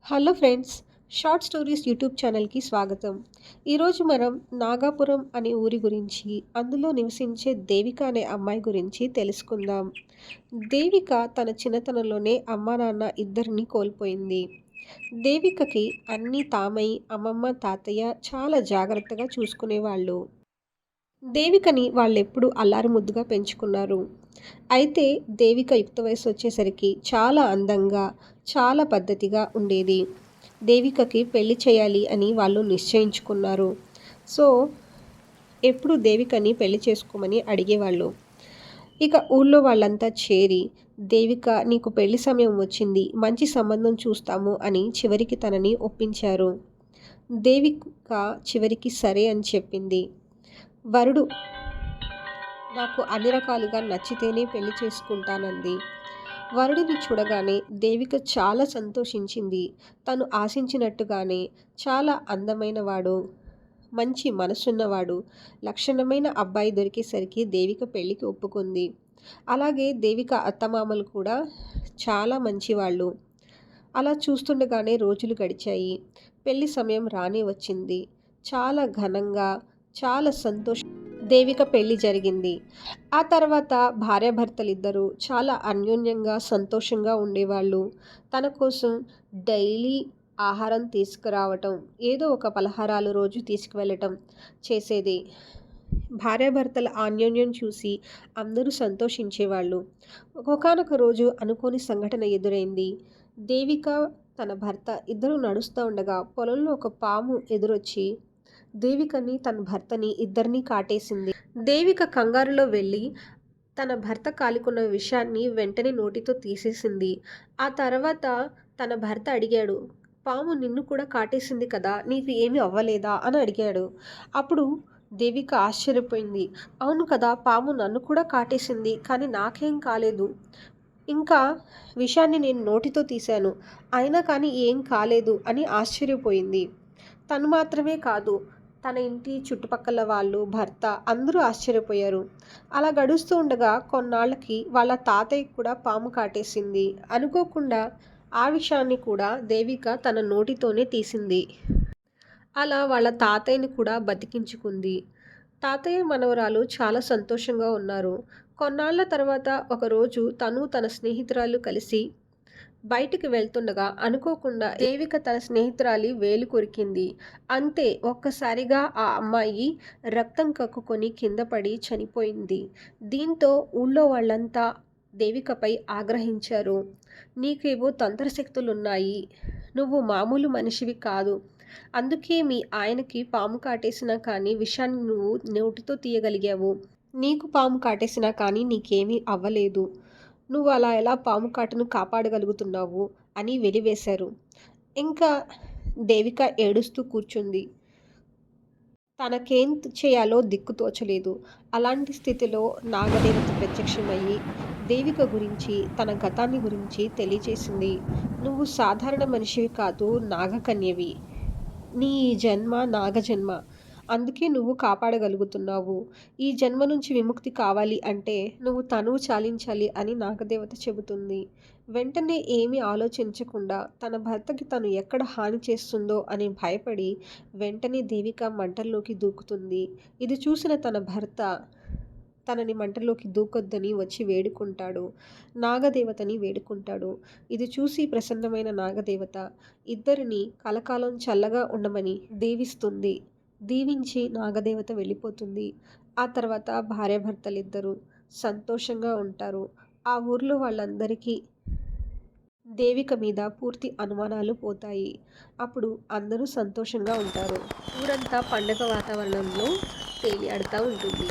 Hello friends, short stories YouTube ఛానల్కి స్వాగతం. ఈరోజు మనం నాగాపురం అనే ఊరి గురించి, అందులో నివసించే దేవిక అనే అమ్మాయి గురించి తెలుసుకుందాం. దేవిక తన చిన్నతనంలోనే అమ్మా నాన్న ఇద్దరిని కోల్పోయింది. దేవికకి అన్నీ తామై అమ్మమ్మ తాతయ్య చాలా జాగ్రత్తగా చూసుకునేవాళ్ళు. దేవికని వాళ్ళెప్పుడూ అల్లారుముద్దుగా పెంచుకున్నారు. అయితే దేవిక యుక్త వయసు వచ్చేసరికి చాలా అందంగా, చాలా పద్ధతిగా ఉండేది. దేవికకి పెళ్లి చేయాలి అని వాళ్ళు నిశ్చయించుకున్నారు. సో, ఎప్పుడు దేవికని పెళ్లి చేసుకోమని అడిగేవాళ్ళు. ఇక ఊళ్ళో వాళ్ళంతా చేరి, దేవిక నీకు పెళ్లి సమయం వచ్చింది, మంచి సంబంధం చూస్తాము అని చివరికి తనని ఒప్పించారు. దేవిక చివరికి సరే అని చెప్పింది. వరుడు నాకు అన్ని రకాలుగా నచ్చితేనే పెళ్లి చేసుకుంటానంది. వరుడిని చూడగానే దేవిక చాలా సంతోషించింది. తను ఆశించినట్టుగానే చాలా అందమైనవాడు, మంచి మనసున్నవాడు, లక్షణమైన అబ్బాయి దొరికేసరికి దేవిక పెళ్లికి ఒప్పుకుంది. అలాగే దేవిక అత్తమామలు కూడా చాలా మంచివాళ్ళు. అలా చూస్తుండగానే రోజులు గడిచాయి. పెళ్లి సమయం రానే వచ్చింది. చాలా ఘనంగా, చాలా దేవిక పెళ్లి జరిగింది. ఆ తర్వాత భార్యాభర్తలిద్దరూ చాలా అన్యోన్యంగా, సంతోషంగా ఉండేవాళ్ళు. తన కోసం డైలీ ఆహారం తీసుకురావటం, ఏదో ఒక పలహారాలు రోజు తీసుకువెళ్ళటం చేసేది. భార్యాభర్తల అన్యోన్యం చూసి అందరూ సంతోషించేవాళ్ళు. ఒకానొక రోజు అనుకోని సంఘటన ఎదురైంది. దేవిక, తన భర్త ఇద్దరూ నడుస్తూ ఉండగా పొలంలో ఒక పాము ఎదురొచ్చి దేవికని, తన భర్తని ఇద్దరినీ కాటేసింది. దేవిక కంగారులో వెళ్ళి తన భర్త కాలికున్న విషయాన్ని వెంటనే నోటితో తీసేసింది. ఆ తర్వాత తన భర్త అడిగాడు, పాము నిన్ను కూడా కాటేసింది కదా, నీకు ఏమీ అవ్వలేదా అని అడిగాడు. అప్పుడు దేవిక ఆశ్చర్యపోయింది. అవును కదా, పాము నన్ను కూడా కాటేసింది, కానీ నాకేం కాలేదు. ఇంకా విషయాన్ని నేను నోటితో తీశాను, అయినా కానీ ఏం కాలేదు అని ఆశ్చర్యపోయింది. తను మాత్రమే కాదు, తన ఇంటి చుట్టుపక్కల వాళ్ళు, భర్త అందరూ ఆశ్చర్యపోయారు. అలా గడుస్తూ ఉండగా కొన్నాళ్ళకి వాళ్ళ తాతయ్యకి కూడా పాము కాటేసింది. అనుకోకుండా ఆ విషయాన్ని కూడా దేవిక తన నోటితోనే తీసింది. అలా వాళ్ళ తాతయ్యని కూడా బతికించుకుంది. తాతయ్య మనవరాలు చాలా సంతోషంగా ఉన్నారు. కొన్నాళ్ళ తర్వాత ఒకరోజు తను తన స్నేహితురాలు కలిసి బయటికి వెళ్తుండగా అనుకోకుండా దేవిక తన స్నేహితురాలి వేలు కొరికింది. అంతే, ఒక్కసారిగా ఆ అమ్మాయి రక్తం కక్కుకొని కింద పడి చనిపోయింది. దీంతో ఊళ్ళో వాళ్ళంతా దేవికపై ఆగ్రహించారు. నీకేవో తంత్రశక్తులున్నాయి, నువ్వు మామూలు మనిషివి కాదు, అందుకే మీ ఆయనకి పాము కాటేసినా కానీ విషాన్ని నువ్వు నోటితో తీయగలిగావు. నీకు పాము కాటేసినా కానీ నీకేమీ అవ్వలేదు, నువ్వు అలా ఎలా పాము కాటును కాపాడగలుగుతున్నావు అని వెలివేశారు. ఇంకా దేవిక ఏడుస్తూ కూర్చుంది. తనకేం చేయాలో దిక్కు తోచలేదు. అలాంటి స్థితిలో నాగదేవత ప్రత్యక్షమయ్యి దేవిక గురించి, తన గతాన్ని గురించి తెలియచేసింది. నువ్వు సాధారణ మనిషివి కాదు, నాగకన్యవి. నీ జన్మ నాగజన్మ, అందుకే నువ్వు కాపాడగలుగుతున్నావు. ఈ జన్మ నుంచి విముక్తి కావాలి అంటే నువ్వు తనువు చాలించాలి అని నాగదేవత చెబుతుంది. వెంటనే ఏమీ ఆలోచించకుండా తన భర్తకి తను ఎక్కడ హాని చేస్తుందో అని భయపడి వెంటనే దేవిక మంటల్లోకి దూకుతుంది. ఇది చూసిన తన భర్త తనని మంటలోకి దూకొద్దని వచ్చి వేడుకుంటాడు. నాగదేవతని వేడుకుంటాడు. ఇది చూసి ప్రసన్నమైన నాగదేవత ఇద్దరిని కలకాలం చల్లగా ఉండమని దీవిస్తుంది. దీవించి నాగదేవత వెళ్ళిపోతుంది. ఆ తర్వాత భార్యాభర్తలిద్దరూ సంతోషంగా ఉంటారు. ఆ ఊర్లో వాళ్ళందరికీ దేవిక మీద పూర్తి అనుమానాలు పోతాయి. అప్పుడు అందరూ సంతోషంగా ఉంటారు. ఊరంతా పండగ వాతావరణంలో తేలియాడుతూ ఉంటుంది.